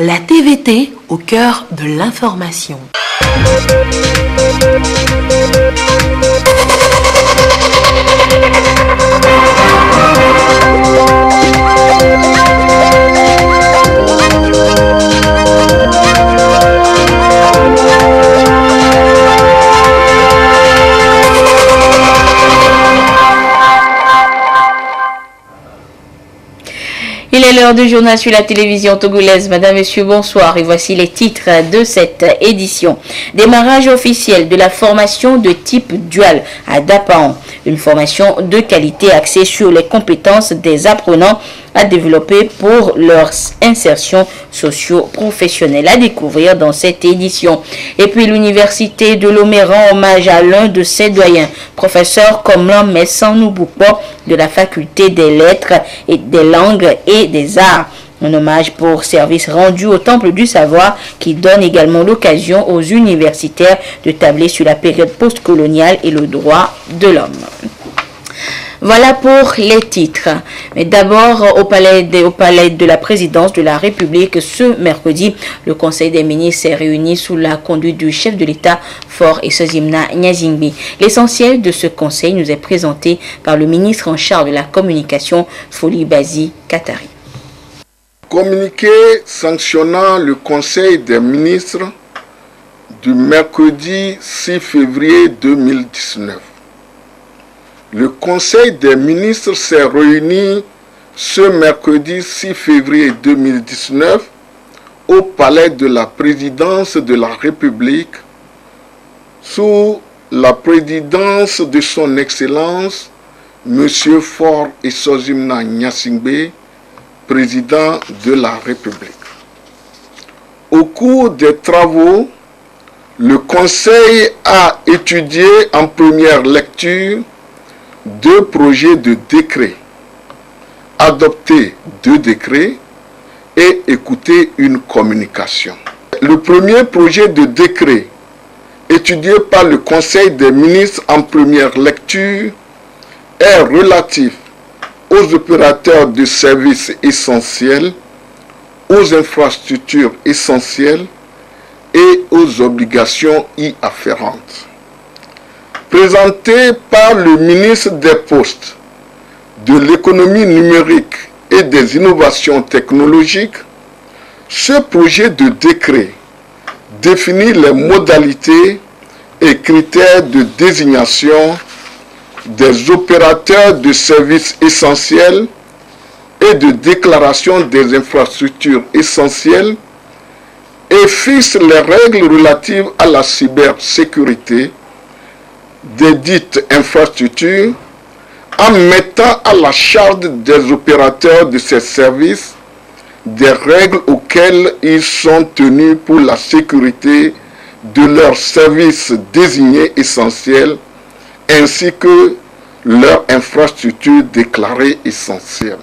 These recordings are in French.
La TVT au cœur de l'information. Il est l'heure du journal sur la télévision togolaise. Madame, Monsieur, bonsoir. Et voici les titres de cette édition. Démarrage officiel de la formation de type dual à Dapaon. Une formation de qualité axée sur les compétences des apprenants à développer pour leur insertion socio-professionnelle. À découvrir dans cette édition. Et puis l'université de Lomé rend hommage à l'un de ses doyens, professeur Komlan Messan-Nouboupo de la faculté des lettres et des langues et des arts. Un hommage pour service rendu au Temple du Savoir qui donne également l'occasion aux universitaires de tabler sur la période postcoloniale et le droit de l'homme. Voilà pour les titres. Mais d'abord, au palais de la présidence de la République, ce mercredi, le Conseil des ministres s'est réuni sous la conduite du chef de l'État, Faure Essozimna Nyazingbe. L'essentiel de ce conseil nous est présenté par le ministre en charge de la communication, Foli Bazi Katari. Communiqué sanctionnant le Conseil des ministres du mercredi 6 février 2019. Le Conseil des ministres s'est réuni ce mercredi 6 février 2019 au palais de la présidence de la République sous la présidence de son Excellence M. Faure Essozimna Nyazingbe, président de la République. Au cours des travaux, le Conseil a étudié en première lecture 2 projets de décret, adopté 2 décrets et écouté une communication. Le premier projet de décret, étudié par le Conseil des ministres en première lecture, est relatif aux opérateurs de services essentiels, aux infrastructures essentielles et aux obligations y afférentes. Présenté par le ministre des Postes, de l'économie numérique et des innovations technologiques, ce projet de décret définit les modalités et critères de désignation des opérateurs de services essentiels et de déclaration des infrastructures essentielles et fixe les règles relatives à la cybersécurité des dites infrastructures en mettant à la charge des opérateurs de ces services des règles auxquelles ils sont tenus pour la sécurité de leurs services désignés essentiels ainsi que leurs infrastructures déclarées essentielles.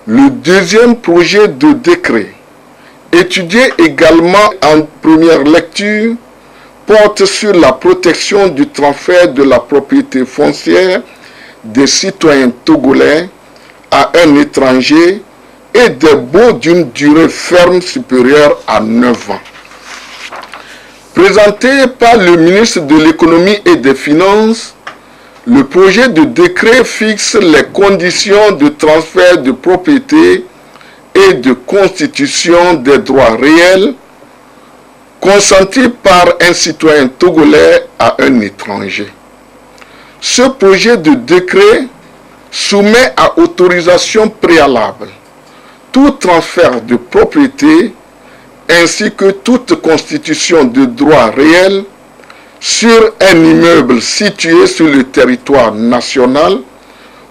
Le deuxième projet de décret, étudié également en première lecture, porte sur la protection du transfert de la propriété foncière des citoyens togolais à un étranger et des baux d'une durée ferme supérieure à 9 ans. Présenté par le ministre de l'Économie et des Finances, le projet de décret fixe les conditions de transfert de propriété et de constitution des droits réels consentis par un citoyen togolais à un étranger. Ce projet de décret soumet à autorisation préalable tout transfert de propriété ainsi que toute constitution de droit réel sur un immeuble situé sur le territoire national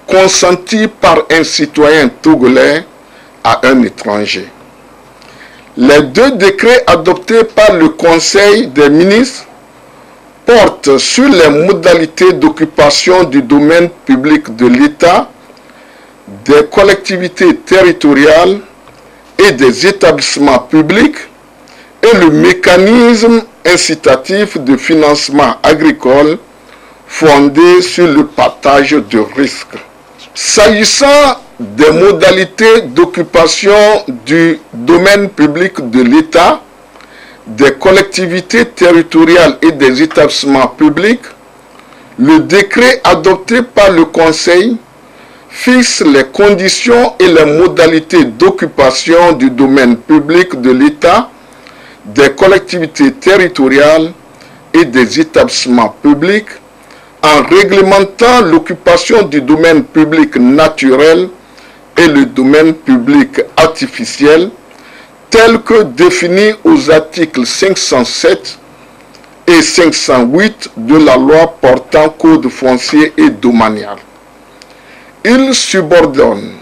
consenti par un citoyen togolais à un étranger. Les 2 décrets adoptés par le Conseil des ministres portent sur les modalités d'occupation du domaine public de l'État, des collectivités territoriales et des établissements publics et le mécanisme incitatif de financement agricole fondé sur le partage de risques. S'agissant des modalités d'occupation du domaine public de l'État, des collectivités territoriales et des établissements publics, le décret adopté par le Conseil fixe les conditions et les modalités d'occupation du domaine public de l'État, des collectivités territoriales et des établissements publics, en réglementant l'occupation du domaine public naturel et le domaine public artificiel, tel que défini aux articles 507 et 508 de la loi portant code foncier et domanial. Il subordonne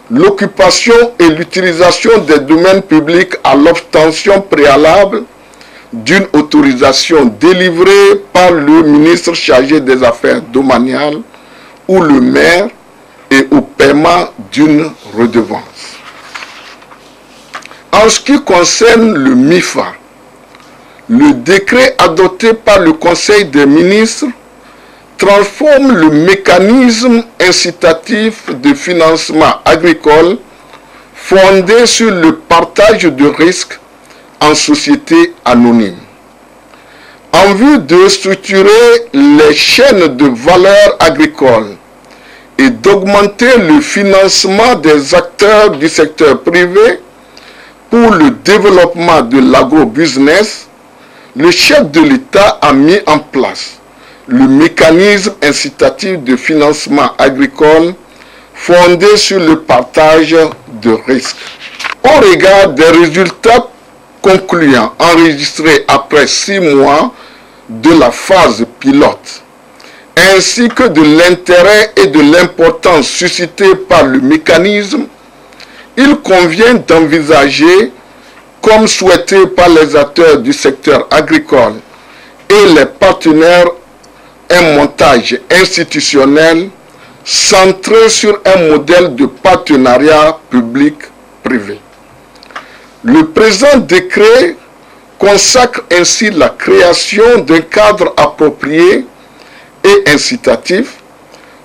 l'occupation et l'utilisation des domaines publics à l'obtention préalable d'une autorisation délivrée par le ministre chargé des Affaires domaniales ou le maire et au paiement d'une redevance. En ce qui concerne le MIFA, le décret adopté par le Conseil des ministres transforme le mécanisme incitatif de financement agricole fondé sur le partage de risques en société anonyme. En vue de structurer les chaînes de valeur agricole et d'augmenter le financement des acteurs du secteur privé pour le développement de l'agrobusiness, le chef de l'État a mis en place le mécanisme incitatif de financement agricole fondé sur le partage de risques. Au regard des résultats concluants enregistrés après 6 mois de la phase pilote, ainsi que de l'intérêt et de l'importance suscitée par le mécanisme, il convient d'envisager, comme souhaité par les acteurs du secteur agricole et les partenaires, un montage institutionnel centré sur un modèle de partenariat public-privé. Le présent décret consacre ainsi la création d'un cadre approprié et incitatif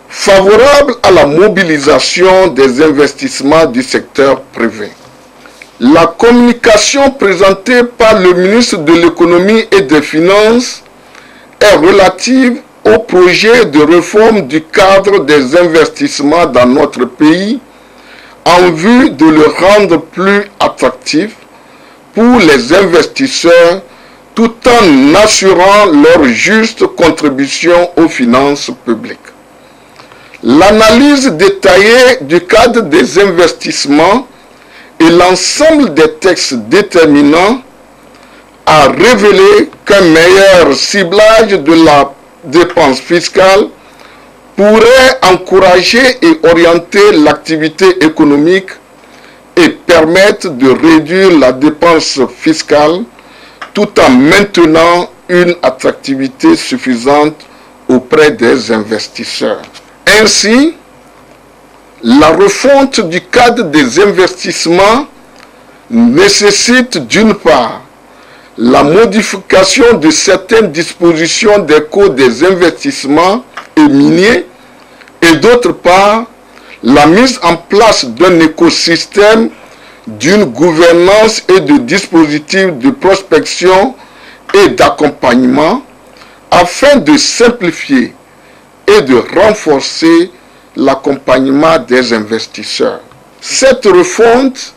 favorable à la mobilisation des investissements du secteur privé. La communication présentée par le ministre de l'Économie et des Finances est relative au projet de réforme du cadre des investissements dans notre pays en vue de le rendre plus attractif pour les investisseurs tout en assurant leur juste contribution aux finances publiques. L'analyse détaillée du cadre des investissements et l'ensemble des textes déterminants a révélé qu'un meilleur ciblage de la dépense fiscale pourrait encourager et orienter l'activité économique et permettre de réduire la dépense fiscale tout en maintenant une attractivité suffisante auprès des investisseurs. Ainsi, la refonte du cadre des investissements nécessite d'une part la modification de certaines dispositions des codes des investissements et miniers et d'autre part la mise en place d'un écosystème, d'une gouvernance et de dispositifs de prospection et d'accompagnement afin de simplifier et de renforcer l'accompagnement des investisseurs. Cette refonte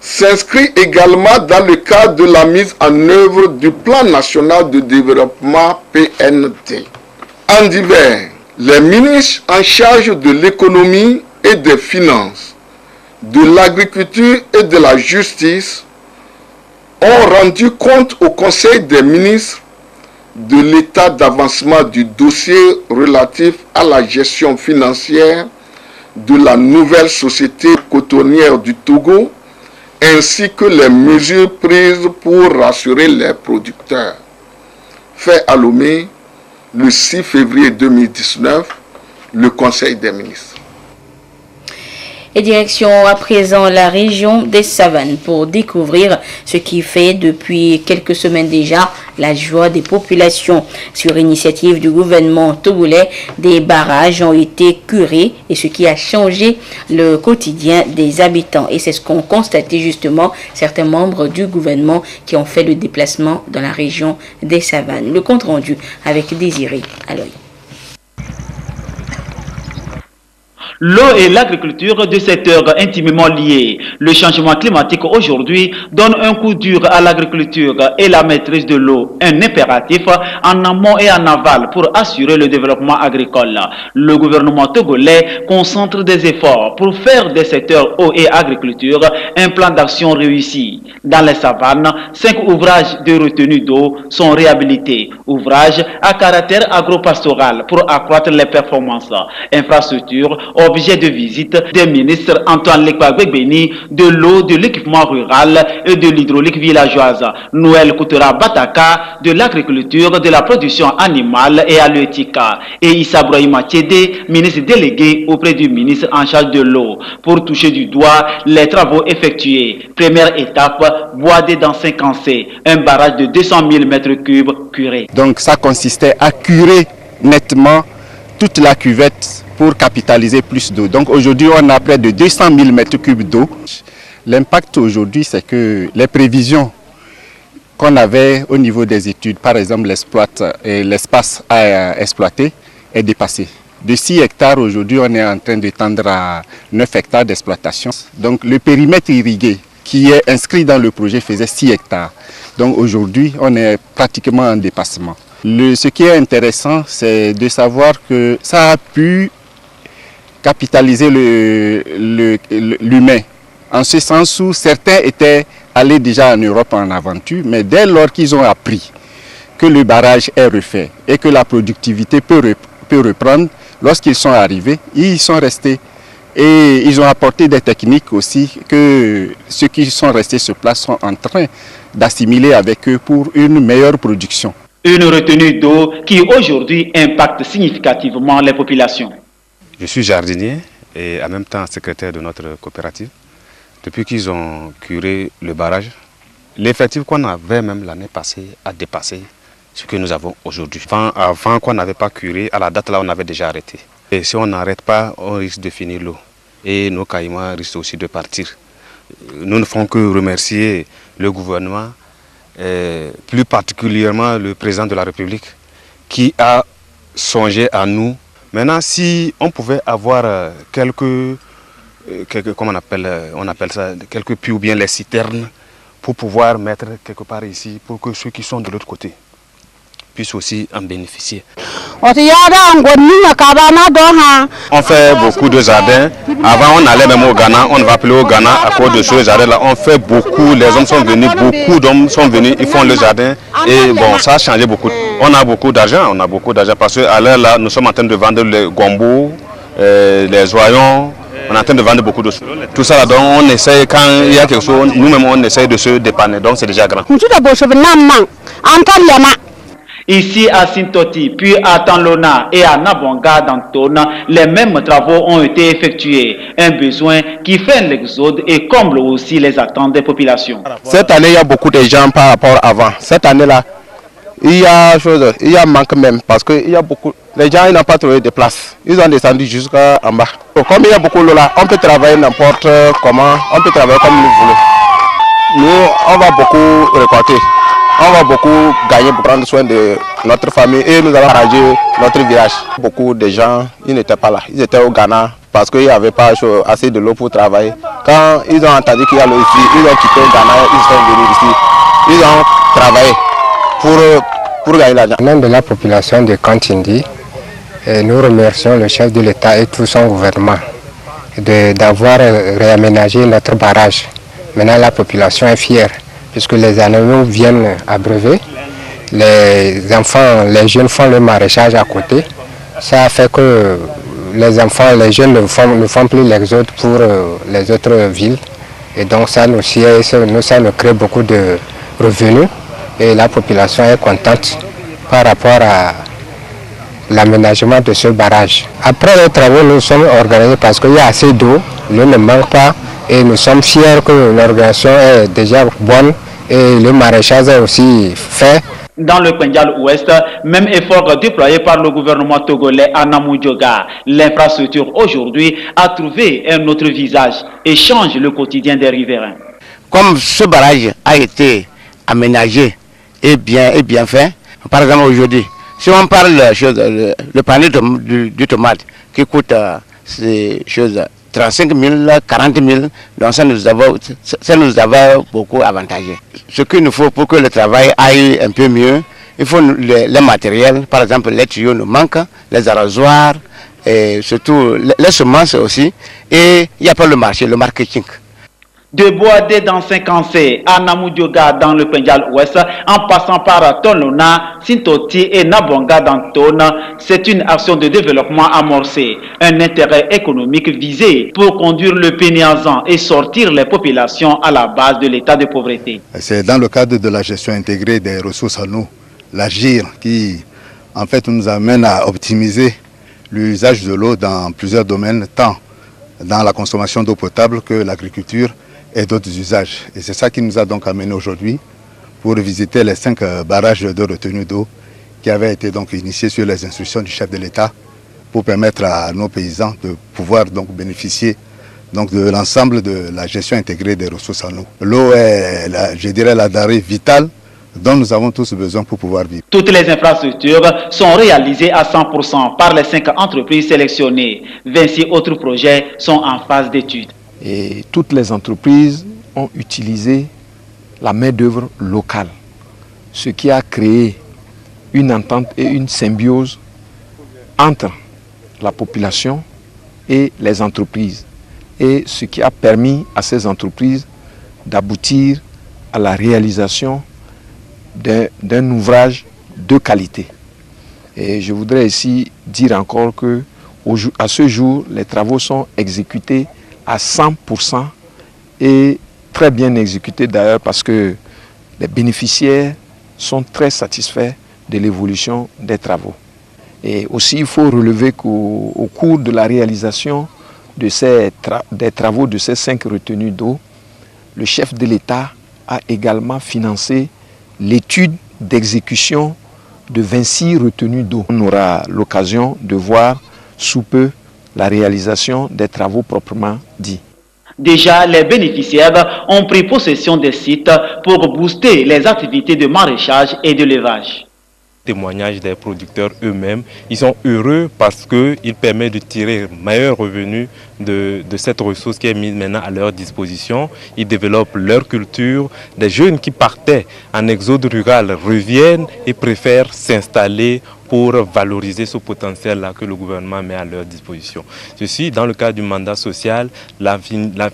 s'inscrit également dans le cadre de la mise en œuvre du Plan national de développement PND. En divers, les ministres en charge de l'économie et des finances, de l'agriculture et de la justice ont rendu compte au Conseil des ministres de l'état d'avancement du dossier relatif à la gestion financière de la nouvelle société cotonnière du Togo, ainsi que les mesures prises pour rassurer les producteurs. Fait à Lomé, le 6 février 2019, le Conseil des ministres. Et direction à présent la région des Savanes pour découvrir ce qui fait depuis quelques semaines déjà la joie des populations. Sur initiative du gouvernement togolais, des barrages ont été curés et ce qui a changé le quotidien des habitants. Et c'est ce qu'ont constaté justement certains membres du gouvernement qui ont fait le déplacement dans la région des Savanes. Le compte rendu avec Désiré Aloy. L'eau et l'agriculture, deux secteurs intimement liés. Le changement climatique aujourd'hui donne un coup dur à l'agriculture et la maîtrise de l'eau, un impératif en amont et en aval pour assurer le développement agricole. Le gouvernement togolais concentre des efforts pour faire des secteurs eau et agriculture un plan d'action réussi. Dans les savanes, 5 ouvrages de retenue d'eau sont réhabilités. Ouvrages à caractère agropastoral pour accroître les performances. Infrastructures, objet de visite des ministres Antoine Lekwa-Gbegbeni, de l'eau, de l'équipement rural et de l'hydraulique villageoise. Noël Koutera Bataka, de l'agriculture, de la production animale et halieutique. Et Issa Brahima Tchédé, ministre délégué auprès du ministre en charge de l'eau, pour toucher du doigt les travaux effectués. Première étape, Boadé dans 5 ans, un barrage de 200 000 m3 curé. Donc ça consistait à curer nettement toute la cuvette pour capitaliser plus d'eau. Donc aujourd'hui, on a près de 200 000 m3 d'eau. L'impact aujourd'hui, c'est que les prévisions qu'on avait au niveau des études, par exemple l'espace à exploiter, est dépassé. De 6 hectares, aujourd'hui, on est en train de tendre à 9 hectares d'exploitation. Donc le périmètre irrigué qui est inscrit dans le projet faisait 6 hectares. Donc aujourd'hui, on est pratiquement en dépassement. Ce qui est intéressant, c'est de savoir que ça a pu capitaliser l'humain, en ce sens où certains étaient allés déjà en Europe en aventure, mais dès lors qu'ils ont appris que le barrage est refait et que la productivité peut reprendre, lorsqu'ils sont arrivés, ils sont restés. Et ils ont apporté des techniques aussi que ceux qui sont restés sur place sont en train d'assimiler avec eux pour une meilleure production. Une retenue d'eau qui aujourd'hui impacte significativement les populations. Je suis jardinier et en même temps secrétaire de notre coopérative. Depuis qu'ils ont curé le barrage, l'effectif qu'on avait même l'année passée a dépassé ce que nous avons aujourd'hui. Avant qu'on n'avait pas curé, à la date là on avait déjà arrêté. Et si on n'arrête pas, on risque de finir l'eau. Et nos caïmans risquent aussi de partir. Nous ne faisons que remercier le gouvernement, plus particulièrement le président de la République, qui a songé à nous. Maintenant, si on pouvait avoir quelques comment on appelle ça, quelques puits ou bien les citernes pour pouvoir mettre quelque part ici, pour que ceux qui sont de l'autre côté puissent aussi en bénéficier. On fait beaucoup de jardins. Avant, on allait même au Ghana, on va plus au Ghana à cause de ce jardin-là. On fait beaucoup, les hommes sont venus, beaucoup d'hommes sont venus, ils font le jardin. Et bon, ça a changé beaucoup. On a beaucoup d'argent, parce qu'à l'heure là, nous sommes en train de vendre les gombos, les oignons. On est en train de vendre beaucoup de choses. Tout ça, là, donc on essaye, quand il y a quelque chose, nous-mêmes on essaye de se dépanner, donc c'est déjà grand. Ici à Sintoti, puis à Tanlona et à Nabonga d'Antone, les mêmes travaux ont été effectués. Un besoin qui fait l'exode et comble aussi les attentes des populations. Cette année, il y a beaucoup de gens par rapport à avant. Cette année-là, il y a manque même parce que il y a beaucoup. Les gens n'ont pas trouvé de place. Ils ont descendu jusqu'en bas. Comme il y a beaucoup d'eau là, on peut travailler n'importe comment, on peut travailler comme nous voulons. Nous, on va beaucoup récolter. On va beaucoup gagner pour prendre soin de notre famille et nous allons arranger notre village. Beaucoup de gens, ils n'étaient pas là. Ils étaient au Ghana parce qu'il n'y avait pas assez de l'eau pour travailler. Quand ils ont entendu qu'il y a l'eau ici, ils ont quitté le Ghana, ils sont venus ici. Ils ont travaillé pour gagner l'argent. Au nom de la population de Kantindi, nous remercions le chef de l'État et tout son gouvernement d'avoir réaménagé notre barrage. Maintenant, la population est fière, puisque les animaux viennent abreuver, les enfants, les jeunes font le maraîchage à côté. Ça a fait que les enfants, les jeunes ne font plus l'exode pour les autres villes. Et donc ça nous crée beaucoup de revenus et la population est contente par rapport l'aménagement de ce barrage. Après les travaux, nous sommes organisés parce qu'il y a assez d'eau, l'eau ne manque pas et nous sommes fiers que l'organisation est déjà bonne et le maraîchage est aussi fait. Dans le Pendjal Ouest, même effort déployé par le gouvernement togolais à Namoudioga. L'infrastructure aujourd'hui a trouvé un autre visage et change le quotidien des riverains. Comme ce barrage a été aménagé et bien fait, par exemple aujourd'hui, si on parle le panier du tomate qui coûte ces choses 35 000, 40 000, donc ça nous avait beaucoup avantagé. Ce qu'il nous faut pour que le travail aille un peu mieux, il faut les matériels, par exemple les tuyaux nous manquent, les arrosoirs, et surtout les semences aussi, et il n'y a pas le marché, le marketing. De Boadé dans Saint-Cancé à Namoudioga dans le Pendjal Ouest, en passant par Tolona, Sintoti et Nabonga dans Tona, c'est une action de développement amorcée, un intérêt économique visé pour conduire le Péniazan et sortir les populations à la base de l'état de pauvreté. C'est dans le cadre de la gestion intégrée des ressources en eau, l'AGIR, qui en fait nous amène à optimiser l'usage de l'eau dans plusieurs domaines, tant dans la consommation d'eau potable que l'agriculture et d'autres usages. Et c'est ça qui nous a donc amené aujourd'hui pour visiter les 5 barrages de retenue d'eau qui avaient été donc initiés sur les instructions du chef de l'État pour permettre à nos paysans de pouvoir donc bénéficier donc de l'ensemble de la gestion intégrée des ressources en eau. L'eau est, je dirais, la denrée vitale dont nous avons tous besoin pour pouvoir vivre. Toutes les infrastructures sont réalisées à 100% par les 5 entreprises sélectionnées. 26 autres projets sont en phase d'étude. Et toutes les entreprises ont utilisé la main-d'œuvre locale, ce qui a créé une entente et une symbiose entre la population et les entreprises, et ce qui a permis à ces entreprises d'aboutir à la réalisation d'un ouvrage de qualité. Et je voudrais ici dire encore que à ce jour, les travaux sont exécutés à 100% et très bien exécutés d'ailleurs parce que les bénéficiaires sont très satisfaits de l'évolution des travaux. Et aussi, il faut relever qu'au cours de la réalisation de des travaux de ces 5 retenues d'eau, le chef de l'État a également financé l'étude d'exécution de 26 retenues d'eau. On aura l'occasion de voir sous peu la réalisation des travaux proprement dits. Déjà, les bénéficiaires ont pris possession des sites pour booster les activités de maraîchage et de l'élevage. Témoignage des producteurs eux-mêmes, ils sont heureux parce qu'il permet de tirer meilleur revenu de cette ressource qui est mise maintenant à leur disposition. Ils développent leur culture. Des jeunes qui partaient en exode rural reviennent et préfèrent s'installer pour valoriser ce potentiel-là que le gouvernement met à leur disposition. Ceci, dans le cadre du mandat social, la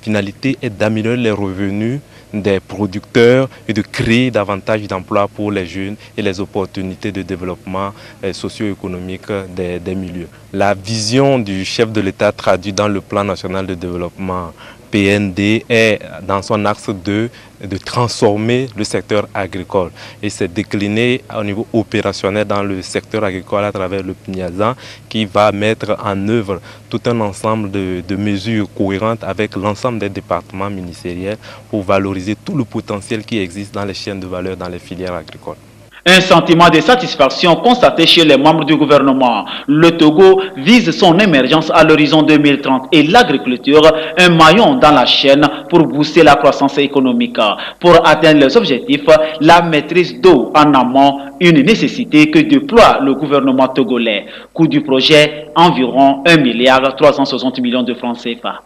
finalité est d'améliorer les revenus des producteurs et de créer davantage d'emplois pour les jeunes et les opportunités de développement socio-économique des milieux. La vision du chef de l'État traduite dans le plan national de développement PND est dans son axe 2 de transformer le secteur agricole et c'est décliné au niveau opérationnel dans le secteur agricole à travers le PNIAZAN qui va mettre en œuvre tout un ensemble de mesures cohérentes avec l'ensemble des départements ministériels pour valoriser tout le potentiel qui existe dans les chaînes de valeur dans les filières agricoles. Un sentiment de satisfaction constaté chez les membres du gouvernement. Le Togo vise son émergence à l'horizon 2030 et l'agriculture, un maillon dans la chaîne pour booster la croissance économique. Pour atteindre les objectifs, la maîtrise d'eau en amont, une nécessité que déploie le gouvernement togolais. Coût du projet, environ 1,360 milliard de francs CFA.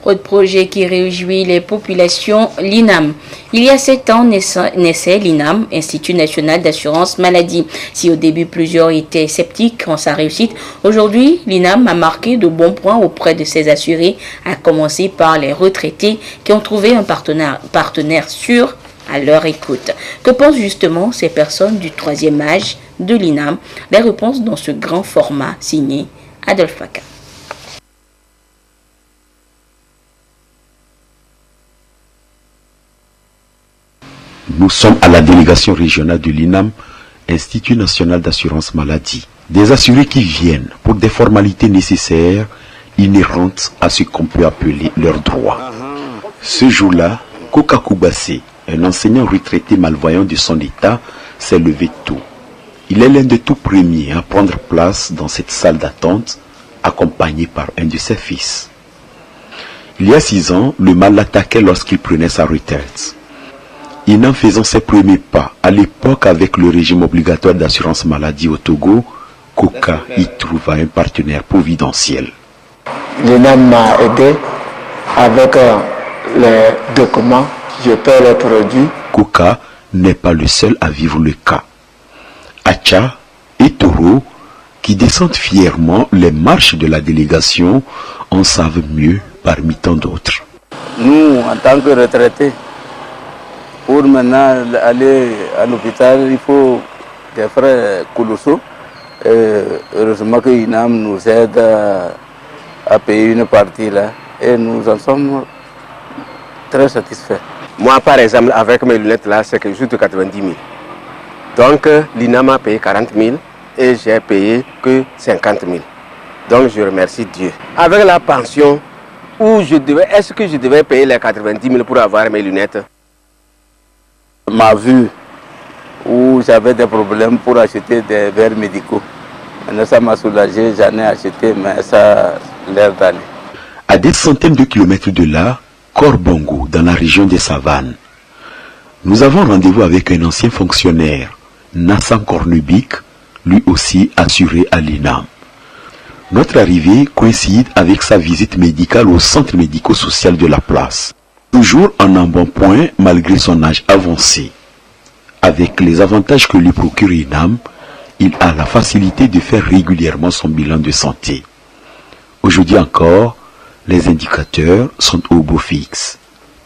Autre projet qui réjouit les populations, l'INAM. Il y a 7 ans naissait l'INAM, Institut National d'Assurance Maladie. Si au début plusieurs étaient sceptiques en sa réussite, aujourd'hui l'INAM a marqué de bons points auprès de ses assurés, à commencer par les retraités qui ont trouvé un partenaire sûr à leur écoute. Que pensent justement ces personnes du 3e âge de l'INAM? Les réponses dans ce grand format signé Adolphe Paca. Nous sommes à la délégation régionale de l'INAM, Institut national d'assurance maladie. Des assurés qui viennent pour des formalités nécessaires inhérentes à ce qu'on peut appeler leurs droits. Ce jour-là, Koka Koubassé, un enseignant retraité malvoyant de son état, s'est levé tôt. Il est l'un des tout premiers à prendre place dans cette salle d'attente, accompagné par un de ses fils. Il y a 6 ans, le mal l'attaquait lorsqu'il prenait sa retraite. En faisant ses premiers pas, à l'époque avec le régime obligatoire d'assurance maladie au Togo, Koka y trouva un partenaire providentiel. L'INAM m'a aidé avec les documents, je paie les produits. Koka n'est pas le seul à vivre le cas. Acha et Toro, qui descendent fièrement les marches de la délégation, en savent mieux parmi tant d'autres. Nous, en tant que retraités, pour maintenant aller à l'hôpital, il faut des frais colossaux. Heureusement que l'INAM nous aide à payer une partie là et nous en sommes très satisfaits. Moi, par exemple, avec mes lunettes là, c'est quelque chose de 90 000. Donc, l'INAM a payé 40 000 et j'ai payé que 50 000. Donc, je remercie Dieu. Avec la pension, est-ce que je devais payer les 90 000 pour avoir mes lunettes? Ma vue, où j'avais des problèmes pour acheter des verres médicaux. Maintenant, ça m'a soulagé, j'en ai acheté, mais ça a l'air d'aller. À des centaines de kilomètres de là, Korbongo, dans la région des Savanes. Nous avons rendez-vous avec un ancien fonctionnaire, Nassam Kornubik, lui aussi assuré à l'INAM. Notre arrivée coïncide avec sa visite médicale au centre médico-social de la place. Toujours en un bon point malgré son âge avancé. Avec les avantages que lui procure l'INAM, il a la facilité de faire régulièrement son bilan de santé. Aujourd'hui encore, les indicateurs sont au beau fixe.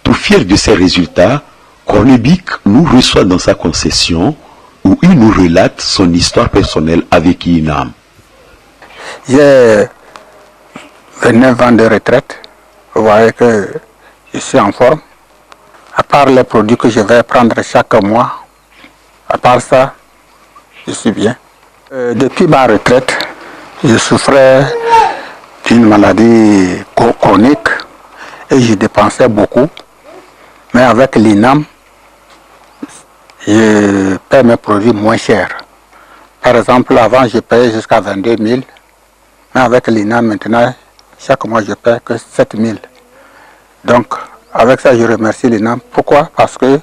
Tout fier de ces résultats, Kornubik nous reçoit dans sa concession où il nous relate son histoire personnelle avec l'INAM. J'ai 29 ans de retraite. Vous voyez que je suis en forme. À part les produits que je vais prendre chaque mois, à part ça, je suis bien. Depuis ma retraite, je souffrais d'une maladie chronique et je dépensais beaucoup. Mais avec l'INAM, je paie mes produits moins chers. Par exemple, avant, je payais jusqu'à 22 000. Mais avec l'INAM, maintenant, chaque mois, je paie que 7 000. Donc, avec ça, je remercie l'INAM. Pourquoi? Parce que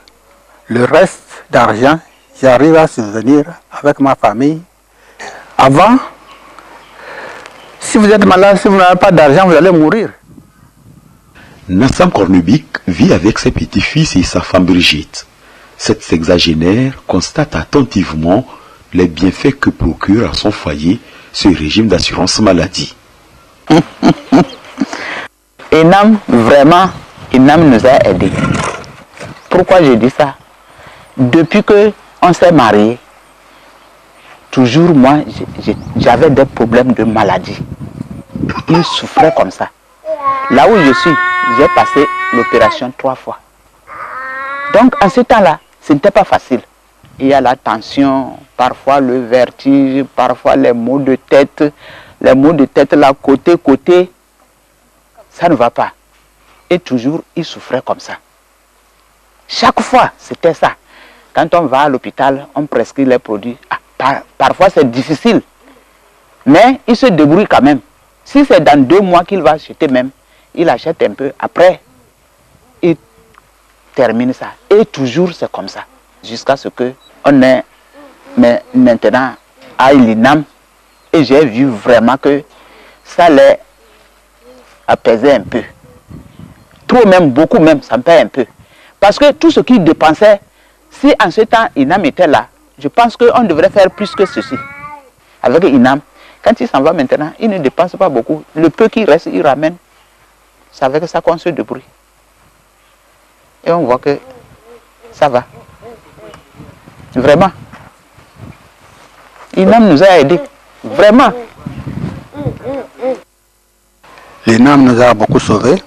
le reste d'argent, j'arrive à subvenir avec ma famille. Avant, si vous êtes malade, si vous n'avez pas d'argent, vous allez mourir. Nassam Kornubik vit avec ses petits-fils et sa femme Brigitte. Cette sexagénaire constate attentivement les bienfaits que procure à son foyer ce régime d'assurance maladie. INAM, vraiment, INAM nous a aidés. Pourquoi je dis ça? Depuis qu'on s'est mariés, toujours moi, j'avais des problèmes de maladie. Il souffrait comme ça. Là où je suis, j'ai passé l'opération 3 fois. Donc en ce temps-là, ce n'était pas facile. Il y a la tension, parfois le vertige, parfois les maux de tête. Les maux de tête là, côté, ça ne va pas. Et toujours, il souffrait comme ça. Chaque fois, c'était ça. Quand on va à l'hôpital, on prescrit les produits. Parfois, c'est difficile. Mais il se débrouille quand même. Si c'est dans 2 mois qu'il va acheter même, il achète un peu. Après, il termine ça. Et toujours, c'est comme ça. Jusqu'à ce qu'on est maintenant à l'INAM. Et j'ai vu vraiment que ça les apaisait un peu. Trop même, beaucoup même, ça me paie un peu. Parce que tout ce qu'il dépensait, si en ce temps INAM était là, je pense qu'on devrait faire plus que ceci. Avec INAM, quand il s'en va maintenant, il ne dépense pas beaucoup. Le peu qui reste, il ramène. C'est avec ça qu'on se débrouille. Et on voit que ça va. Vraiment. INAM nous a aidés. Vraiment. L'INAM nous a beaucoup sauvés.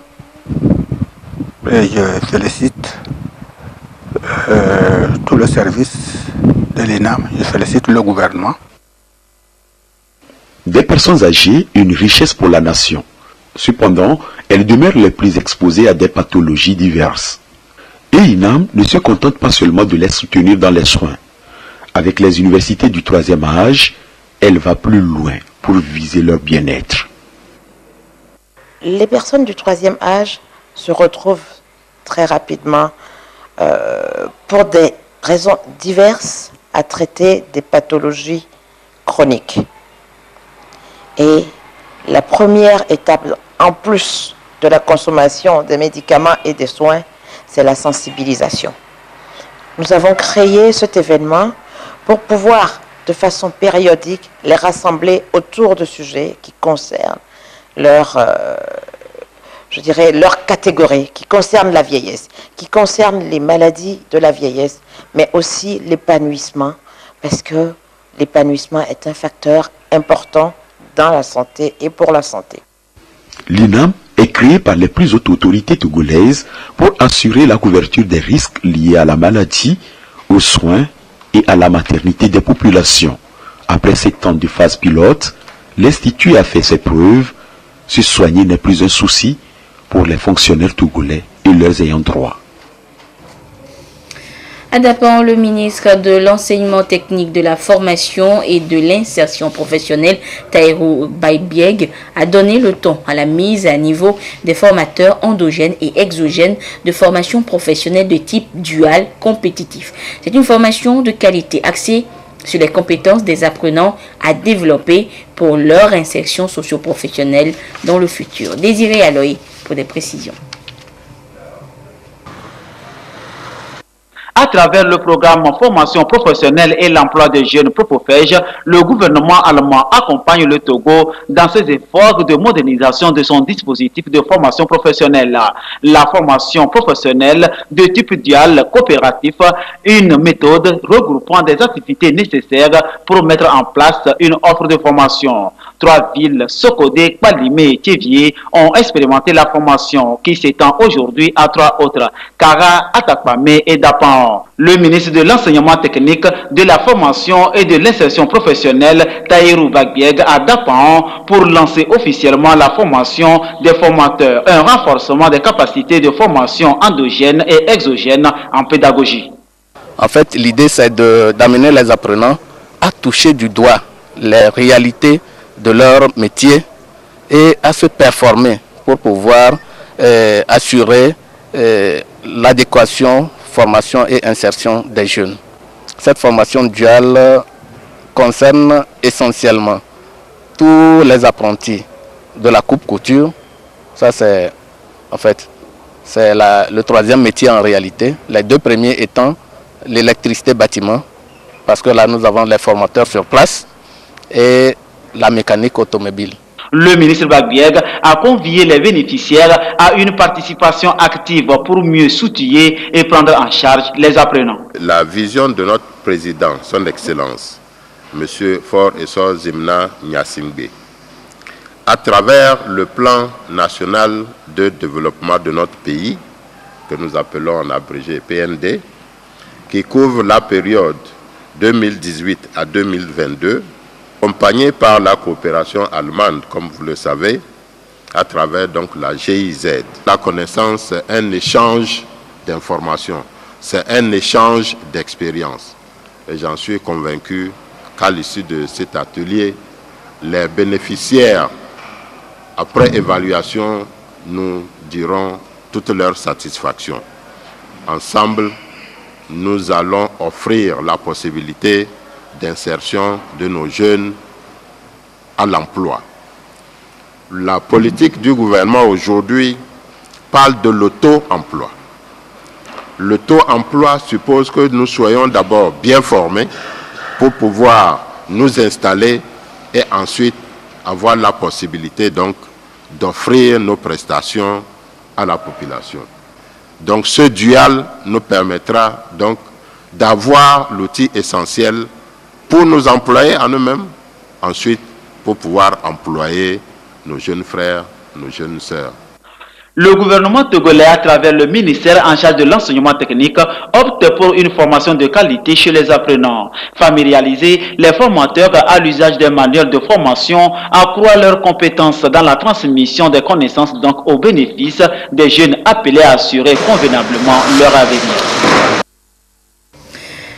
Et je félicite tout le service de l'INAM, je félicite le gouvernement. Des personnes âgées, une richesse pour la nation. Cependant, elles demeurent les plus exposées à des pathologies diverses. Et l'INAM ne se contente pas seulement de les soutenir dans les soins. Avec les universités du 3e âge, elle va plus loin pour viser leur bien-être. Les personnes du 3e âge se retrouvent très rapidement pour des raisons diverses à traiter des pathologies chroniques. Et la première étape, en plus de la consommation des médicaments et des soins, c'est la sensibilisation. Nous avons créé cet événement pour pouvoir, de façon périodique, les rassembler autour de sujets qui concernent leur catégorie, qui concernent la vieillesse, qui concernent les maladies de la vieillesse, mais aussi l'épanouissement, parce que l'épanouissement est un facteur important dans la santé et pour la santé. L'INAM est créée par les plus hautes autorités togolaises pour assurer la couverture des risques liés à la maladie, aux soins et à la maternité des populations. Après 7 ans de phase pilote, l'Institut a fait ses preuves. Se soigner n'est plus un souci pour les fonctionnaires togolais et leurs ayants droit. À Dapan, le ministre de l'Enseignement technique, de la formation et de l'insertion professionnelle, Tahirou Baïbieg, a donné le ton à la mise à niveau des formateurs endogènes et exogènes de formation professionnelle de type dual compétitif. C'est une formation de qualité axée sur les compétences des apprenants à développer pour leur insertion socio-professionnelle dans le futur. Désiré Aloy pour des précisions. À travers le programme Formation professionnelle et l'emploi des jeunes Propofège, le gouvernement allemand accompagne le Togo dans ses efforts de modernisation de son dispositif de formation professionnelle. La formation professionnelle de type dual coopératif, une méthode regroupant des activités nécessaires pour mettre en place une offre de formation. 3 villes, Sokodé, Kpalimé et Tchévié, ont expérimenté la formation qui s'étend aujourd'hui à 3 autres, Kara, Atakpamé et Dapan. Le ministre de l'Enseignement technique, de la formation et de l'insertion professionnelle, Tahirou Baïbieg, à Dapan pour lancer officiellement la formation des formateurs, un renforcement des capacités de formation endogène et exogène en pédagogie. En fait, l'idée c'est d'amener les apprenants à toucher du doigt les réalités de leur métier et à se performer pour pouvoir assurer l'adéquation, formation et insertion des jeunes. Cette formation duale concerne essentiellement tous les apprentis de la coupe-couture. Ça c'est en fait c'est le 3e métier en réalité. Les 2 premiers étant l'électricité bâtiment, parce que là nous avons les formateurs sur place, et la mécanique automobile. Le ministre Baïbieg a convié les bénéficiaires à une participation active pour mieux soutenir et prendre en charge les apprenants. La vision de notre président, son Excellence, M. Faure Essor Zimna Nyasingbe, à travers le plan national de développement de notre pays, que nous appelons en abrégé PND, qui couvre la période 2018 à 2022, accompagné par la coopération allemande, comme vous le savez, à travers donc la GIZ. La connaissance, c'est un échange d'informations, c'est un échange d'expériences. Et j'en suis convaincu qu'à l'issue de cet atelier, les bénéficiaires, après évaluation, nous dirons toute leur satisfaction. Ensemble, nous allons offrir la possibilité d'insertion de nos jeunes à l'emploi. La politique du gouvernement aujourd'hui parle de l'auto-emploi. L'auto-emploi suppose que nous soyons d'abord bien formés pour pouvoir nous installer et ensuite avoir la possibilité donc d'offrir nos prestations à la population. Donc ce dual nous permettra donc d'avoir l'outil essentiel pour nous employer en eux-mêmes, ensuite pour pouvoir employer nos jeunes frères, nos jeunes sœurs. Le gouvernement togolais, à travers le ministère en charge de l'enseignement technique, opte pour une formation de qualité chez les apprenants. Familiariser les formateurs à l'usage des manuels de formation, accroître leurs compétences dans la transmission des connaissances, donc au bénéfice des jeunes appelés à assurer convenablement leur avenir.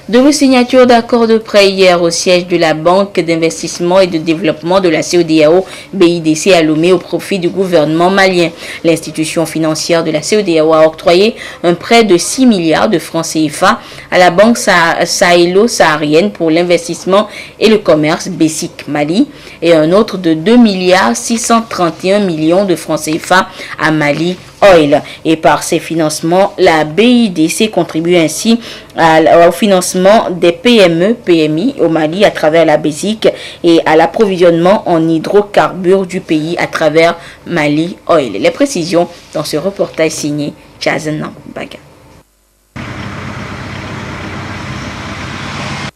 De vos signatures d'accords de prêt hier au siège de la Banque d'investissement et de développement de la CEDEAO BIDC à Lomé au profit du gouvernement malien. L'institution financière de la CEDEAO a octroyé un prêt de 6 milliards de francs CFA à la Banque sahélo-saharienne pour l'investissement et le commerce BESIC Mali et un autre de 2 milliards 631 millions de francs CFA à Mali Oil. Et par ces financements, la BIDC contribue ainsi au financement des PME, PMI au Mali à travers la BESIC et à l'approvisionnement en hydrocarbures du pays à travers Mali Oil. Les précisions dans ce reportage signé Chazenan Baga.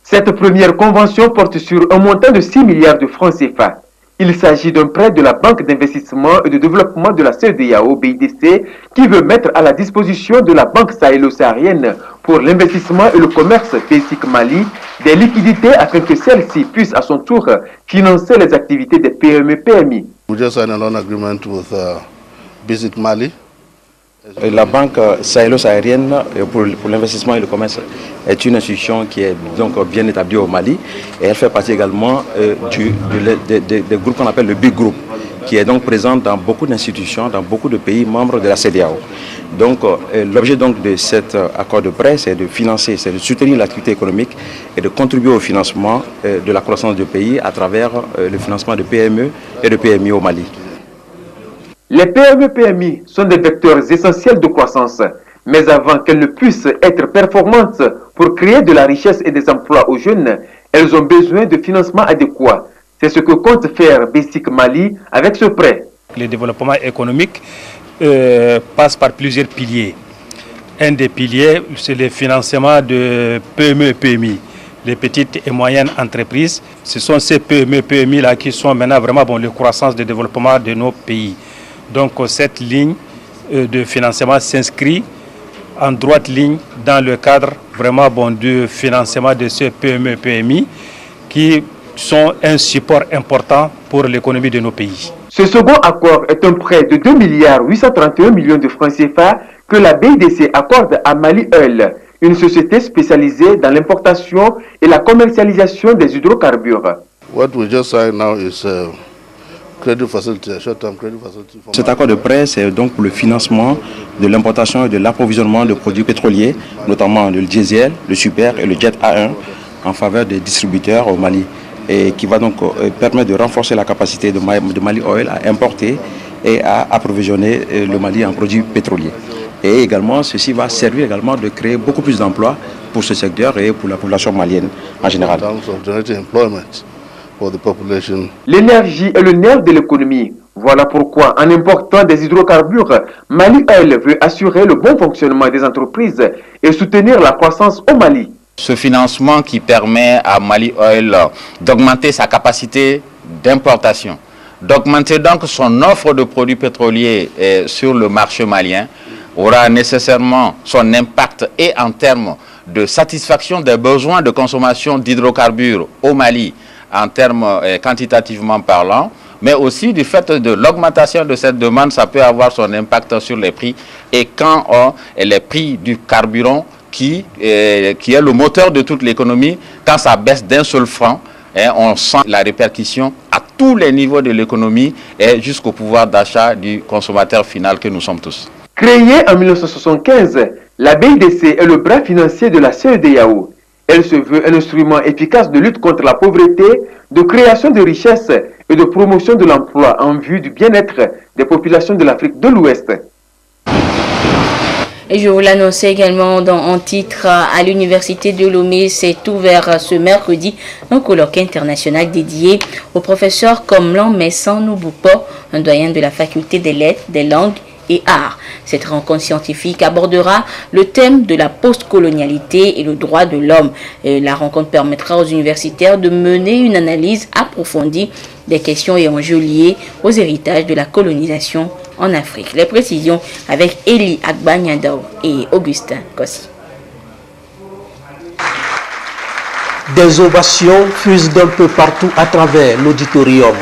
Cette première convention porte sur un montant de 6 milliards de francs CFA. Il s'agit d'un prêt de la Banque d'investissement et de développement de la CEDEAO BIDC qui veut mettre à la disposition de la Banque sahélo-saharienne pour l'investissement et le commerce BESIC Mali des liquidités afin que celle-ci puisse à son tour financer les activités des PME-PMI. We just signed a loan agreement with BESIC Mali. La Banque sahélo-saharienne pour l'investissement et le commerce est une institution qui est donc bien établie au Mali et elle fait partie également des groupes qu'on appelle le Big Group, qui est donc présent dans beaucoup d'institutions, dans beaucoup de pays membres de la CEDEAO. Donc l'objet donc de cet accord de prêt, c'est de financer, c'est de soutenir l'activité économique et de contribuer au financement de la croissance du pays à travers le financement de PME et de PMI au Mali. Les PME-PMI sont des vecteurs essentiels de croissance, mais avant qu'elles ne puissent être performantes pour créer de la richesse et des emplois aux jeunes, elles ont besoin de financement adéquat. C'est ce que compte faire BESIC Mali avec ce prêt. Le développement économique passe par plusieurs piliers. Un des piliers, c'est le financement de PME-PMI. Les petites et moyennes entreprises, ce sont ces PME-PMI-là qui sont maintenant vraiment le croissance de développement de nos pays. Donc cette ligne de financement s'inscrit en droite ligne dans le cadre vraiment du financement de ces PME-PMI qui sont un support important pour l'économie de nos pays. Ce second accord est un prêt de 2 milliards 831 millions de francs CFA que la BIDC accorde à Mali Oil, une société spécialisée dans l'importation et la commercialisation des hydrocarbures. What we just signed now is Cet accord de prêt, c'est donc pour le financement de l'importation et de l'approvisionnement de produits pétroliers, notamment le diesel, le super et le jet A1, en faveur des distributeurs au Mali, et qui va donc permettre de renforcer la capacité de Mali Oil à importer et à approvisionner le Mali en produits pétroliers. Et également, ceci va servir également de créer beaucoup plus d'emplois pour ce secteur et pour la population malienne en général. L'énergie est le nerf de l'économie. Voilà pourquoi, en important des hydrocarbures, Mali Oil veut assurer le bon fonctionnement des entreprises et soutenir la croissance au Mali. Ce financement qui permet à Mali Oil d'augmenter sa capacité d'importation, d'augmenter donc son offre de produits pétroliers sur le marché malien, aura nécessairement son impact et en termes de satisfaction des besoins de consommation d'hydrocarbures au Mali, en termes quantitativement parlant, mais aussi du fait de l'augmentation de cette demande, ça peut avoir son impact sur les prix. Et quand les prix du carburant, qui est le moteur de toute l'économie, quand ça baisse d'un seul franc, on sent la répercussion à tous les niveaux de l'économie et jusqu'au pouvoir d'achat du consommateur final que nous sommes tous. Créée en 1975, la BIDC est le bras financier de la CEDEAO. Elle se veut un instrument efficace de lutte contre la pauvreté, de création de richesses et de promotion de l'emploi en vue du bien-être des populations de l'Afrique de l'Ouest. Et je vous l'annonçais également en titre, à l'université de Lomé s'est ouvert ce mercredi un colloque international dédié au professeur Komlan Messan Nouboupo, un doyen de la faculté des lettres, des langues et arts. Cette rencontre scientifique abordera le thème de la postcolonialité et le droit de l'homme. La rencontre permettra aux universitaires de mener une analyse approfondie des questions et enjeux liés aux héritages de la colonisation en Afrique. Les précisions avec Elie Agbagnado et Augustin Kossi. Des ovations fusent d'un peu partout à travers l'auditorium.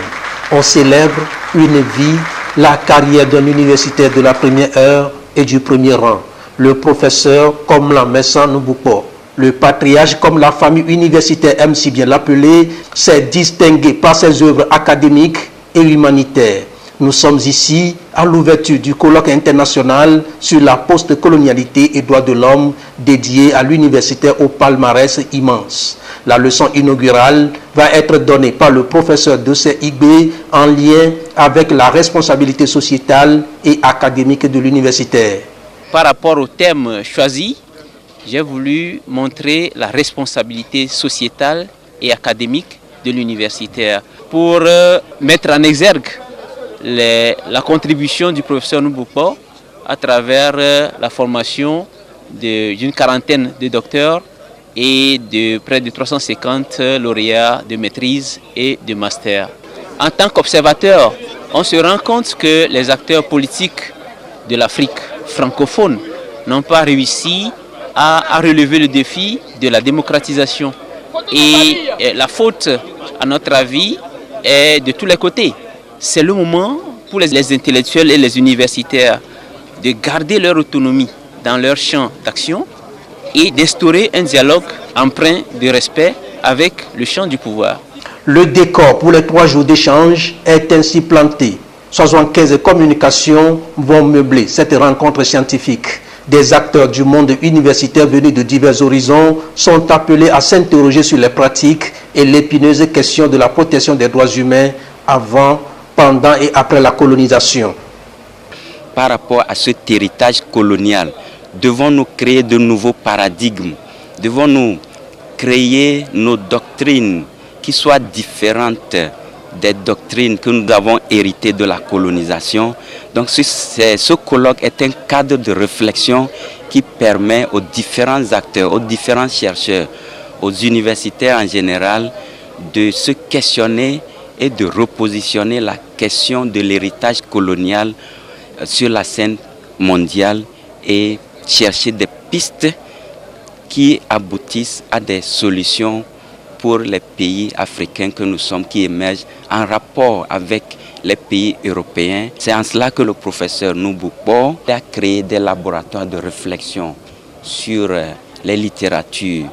On célèbre une vie, la carrière d'un universitaire de la première heure et du premier rang. Le professeur Komlan Mensah Nubukpo, le patriarche comme la famille universitaire aime si bien l'appeler, s'est distingué par ses œuvres académiques et humanitaires. Nous sommes ici à l'ouverture du colloque international sur la post-colonialité et droits de l'homme dédié à l'universitaire au palmarès immense. La leçon inaugurale va être donnée par le professeur Dosé Igbe en lien avec la responsabilité sociétale et académique de l'universitaire. Par rapport au thème choisi, j'ai voulu montrer la responsabilité sociétale et académique de l'universitaire pour mettre en exergue la contribution du professeur Nubukpo à travers la formation d'une quarantaine de docteurs et de près de 350 lauréats de maîtrise et de master. En tant qu'observateur, on se rend compte que les acteurs politiques de l'Afrique francophone n'ont pas réussi à relever le défi de la démocratisation. Et la faute, à notre avis, est de tous les côtés. C'est le moment pour les intellectuels et les universitaires de garder leur autonomie dans leur champ d'action et d'instaurer un dialogue empreint de respect avec le champ du pouvoir. Le décor pour les 3 jours d'échange est ainsi planté. 75 communications vont meubler cette rencontre scientifique. Des acteurs du monde universitaire venus de divers horizons sont appelés à s'interroger sur les pratiques et l'épineuse question de la protection des droits humains avant, pendant et après la colonisation. Par rapport à cet héritage colonial, devons-nous créer de nouveaux paradigmes? Devons-nous créer nos doctrines qui soient différentes des doctrines que nous avons héritées de la colonisation? Donc ce colloque est un cadre de réflexion qui permet aux différents acteurs, aux différents chercheurs, aux universitaires en général de se questionner et de repositionner la question de l'héritage colonial sur la scène mondiale et chercher des pistes qui aboutissent à des solutions pour les pays africains que nous sommes, qui émergent en rapport avec les pays européens. C'est en cela que le professeur Nubukpo a créé des laboratoires de réflexion sur les littératures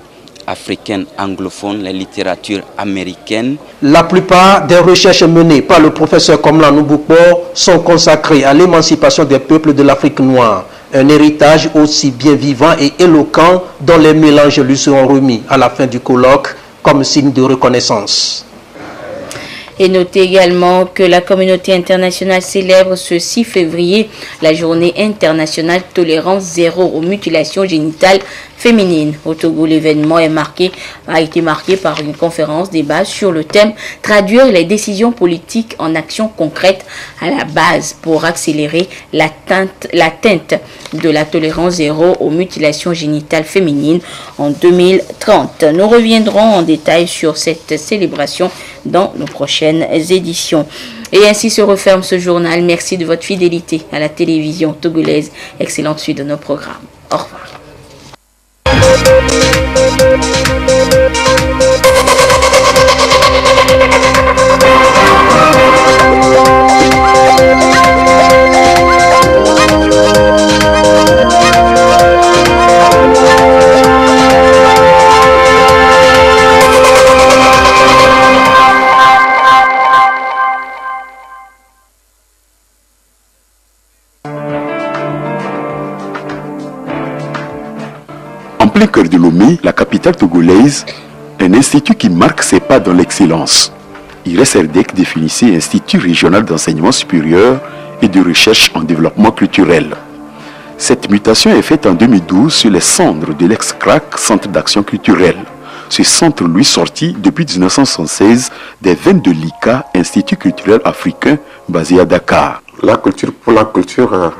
africaines anglophones, les littératures américaines. La plupart des recherches menées par le professeur Komlan Nubukpo sont consacrées à l'émancipation des peuples de l'Afrique noire. Un héritage aussi bien vivant et éloquent dont les mélanges lui seront remis à la fin du colloque comme signe de reconnaissance. Et notez également que la communauté internationale célèbre ce 6 février la journée internationale tolérance zéro aux mutilations génitales féminines. Au Togo, l'événement a été marqué par une conférence débat sur le thème « Traduire les décisions politiques en actions concrètes à la base pour accélérer l'atteinte de la tolérance zéro aux mutilations génitales féminines en 2030 ». Nous reviendrons en détail sur cette célébration dans nos prochaines éditions. Et ainsi se referme ce journal. Merci de votre fidélité à la télévision togolaise. Excellente suite de nos programmes. Au revoir. En plein cœur de Lomé, la capitale togolaise, un institut qui marque ses pas dans l'excellence. IRES-RDEC définissait Institut régional d'enseignement supérieur et de recherche en développement culturel. Cette mutation est faite en 2012 sur les cendres de l'ex-CRAC, Centre d'action culturelle. Ce centre, lui, sorti depuis 1976 des veines de l'ICA, Institut culturel africain, basé à Dakar. La culture, pour la culture,